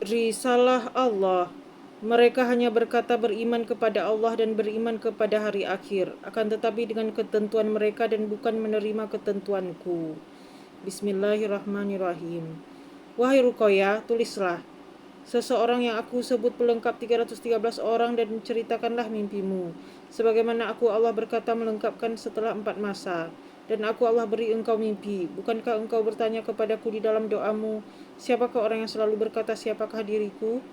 Risalah Allah. Mereka hanya berkata beriman kepada Allah dan beriman kepada hari akhir, akan tetapi dengan ketentuan mereka dan bukan menerima ketentuanku. Bismillahirrahmanirrahim. Wahai Ruqayyah, tulislah. Seseorang yang aku sebut pelengkap 313 orang dan ceritakanlah mimpimu. Sebagaimana aku Allah berkata melengkapkan setelah 4 masa. Dan aku Allah beri engkau mimpi. Bukankah engkau bertanya kepadaku di dalam doamu, siapakah orang yang selalu berkata siapakah diriku?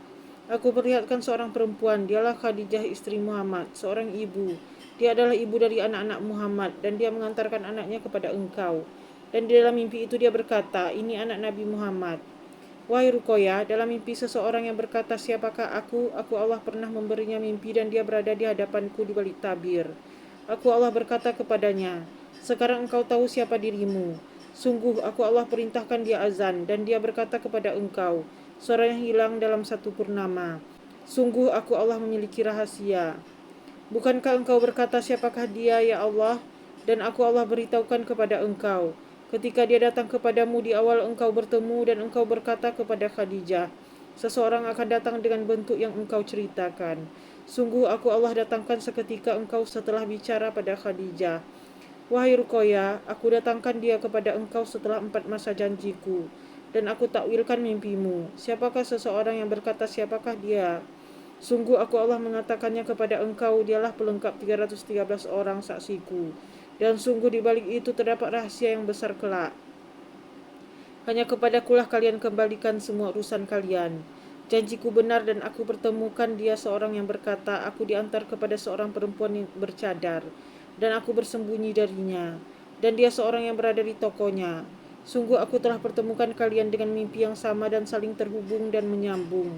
Aku perlihatkan seorang perempuan, dialah Khadijah istri Muhammad, seorang ibu. Dia adalah ibu dari anak-anak Muhammad dan dia mengantarkan anaknya kepada engkau. Dan di dalam mimpi itu dia berkata, ini anak Nabi Muhammad. Wahai Ruqayyah, dalam mimpi seseorang yang berkata siapakah aku Allah pernah memberinya mimpi dan dia berada di hadapanku di balik tabir. Aku Allah berkata kepadanya, sekarang engkau tahu siapa dirimu. Sungguh aku Allah perintahkan dia azan dan dia berkata kepada engkau, suaranya hilang dalam satu purnama. Sungguh aku Allah memiliki rahasia. Bukankah engkau berkata siapakah dia ya Allah? Dan aku Allah beritahukan kepada engkau. Ketika dia datang kepadamu di awal engkau bertemu dan engkau berkata kepada Khadijah, seseorang akan datang dengan bentuk yang engkau ceritakan. Sungguh aku Allah datangkan seketika engkau setelah bicara pada Khadijah. Wahai Ruqayyah, aku datangkan dia kepada engkau setelah 4 masa janjiku. Dan aku takwilkan mimpimu. Siapakah seseorang yang berkata siapakah dia? Sungguh aku Allah mengatakannya kepada engkau, dialah pelengkap 313 orang saksiku. Dan sungguh di balik itu terdapat rahasia yang besar kelak. Hanya kepadakulah kalian kembalikan semua urusan kalian. Janjiku benar dan aku pertemukan dia seorang yang berkata, aku diantar kepada seorang perempuan yang bercadar. Dan aku bersembunyi darinya. Dan dia seorang yang berada di tokonya. Sungguh aku telah pertemukan kalian dengan mimpi yang sama dan saling terhubung dan menyambung.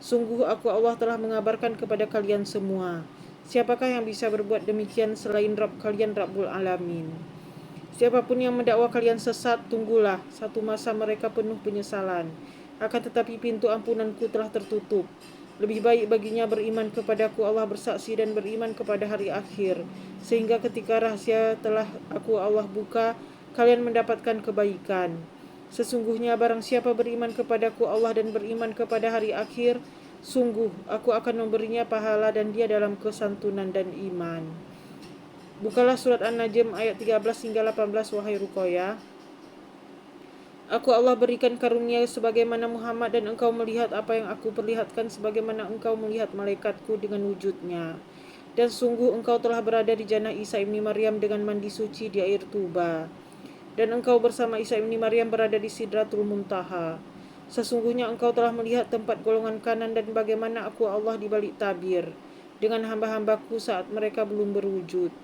Sungguh aku Allah telah mengabarkan kepada kalian semua. Siapakah yang bisa berbuat demikian selain Rabb kalian Rabbul Alamin? Siapapun yang mendakwa kalian sesat, tunggulah, satu masa mereka penuh penyesalan. Akan tetapi pintu ampunanku telah tertutup. Lebih baik baginya beriman kepadaku Allah bersaksi dan beriman kepada hari akhir. Sehingga ketika rahasia telah aku Allah buka, kalian mendapatkan kebaikan. Sesungguhnya barang siapa beriman kepadaku Allah dan beriman kepada hari akhir, sungguh aku akan memberinya pahala dan dia dalam kesantunan dan iman. Bukalah surat An-Najm ayat 13 hingga 18 wahai Ruqayyah. Aku Allah berikan karunia sebagaimana Muhammad dan engkau melihat apa yang aku perlihatkan sebagaimana engkau melihat malaikatku dengan wujudnya. Dan sungguh engkau telah berada di jannah Isa ibni Maryam dengan mandi suci di air Tuba. Dan engkau bersama Isa ibni Maryam berada di Sidratul Muntaha. Sesungguhnya engkau telah melihat tempat golongan kanan dan bagaimana aku Allah di balik tabir dengan hamba-hambaku saat mereka belum berwujud.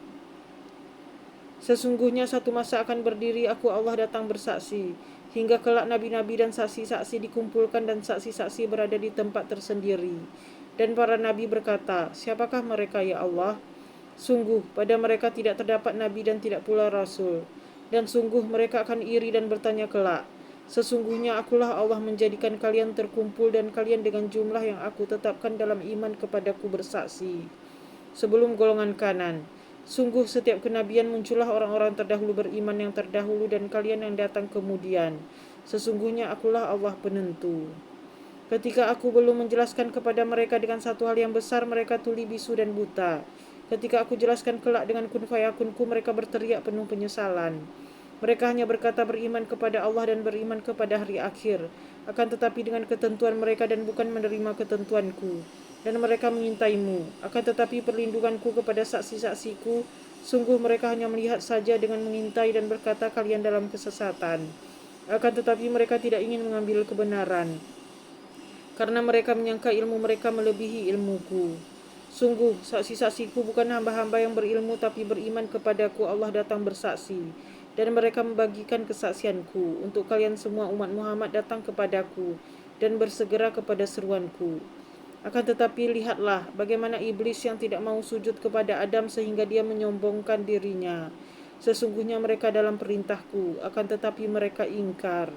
Sesungguhnya satu masa akan berdiri aku Allah datang bersaksi, hingga kelak nabi-nabi dan saksi-saksi dikumpulkan dan saksi-saksi berada di tempat tersendiri. Dan para nabi berkata, siapakah mereka ya Allah? Sungguh pada mereka tidak terdapat nabi dan tidak pula rasul. Dan sungguh mereka akan iri dan bertanya kelak, sesungguhnya akulah Allah menjadikan kalian terkumpul dan kalian dengan jumlah yang aku tetapkan dalam iman kepadaku bersaksi. Sebelum golongan kanan, sungguh setiap kenabian muncullah orang-orang terdahulu beriman yang terdahulu dan kalian yang datang kemudian. Sesungguhnya akulah Allah penentu. Ketika aku belum menjelaskan kepada mereka dengan satu hal yang besar, mereka tuli bisu dan buta. Ketika aku jelaskan kelak dengan kun fayakunku, mereka berteriak penuh penyesalan. Mereka hanya berkata beriman kepada Allah dan beriman kepada hari akhir, akan tetapi dengan ketentuan mereka dan bukan menerima ketentuanku. Dan mereka mengintaimu, akan tetapi perlindunganku kepada saksi-saksiku, sungguh mereka hanya melihat saja dengan mengintai dan berkata kalian dalam kesesatan. Akan tetapi mereka tidak ingin mengambil kebenaran, karena mereka menyangka ilmu mereka melebihi ilmuku. Sungguh, saksi-saksiku bukan hamba-hamba yang berilmu tapi beriman kepadaku Allah datang bersaksi. Dan mereka membagikan kesaksianku. Untuk kalian semua umat Muhammad datang kepadaku dan bersegera kepada seruanku. Akan tetapi lihatlah bagaimana iblis yang tidak mau sujud kepada Adam sehingga dia menyombongkan dirinya. Sesungguhnya mereka dalam perintahku, akan tetapi mereka ingkar.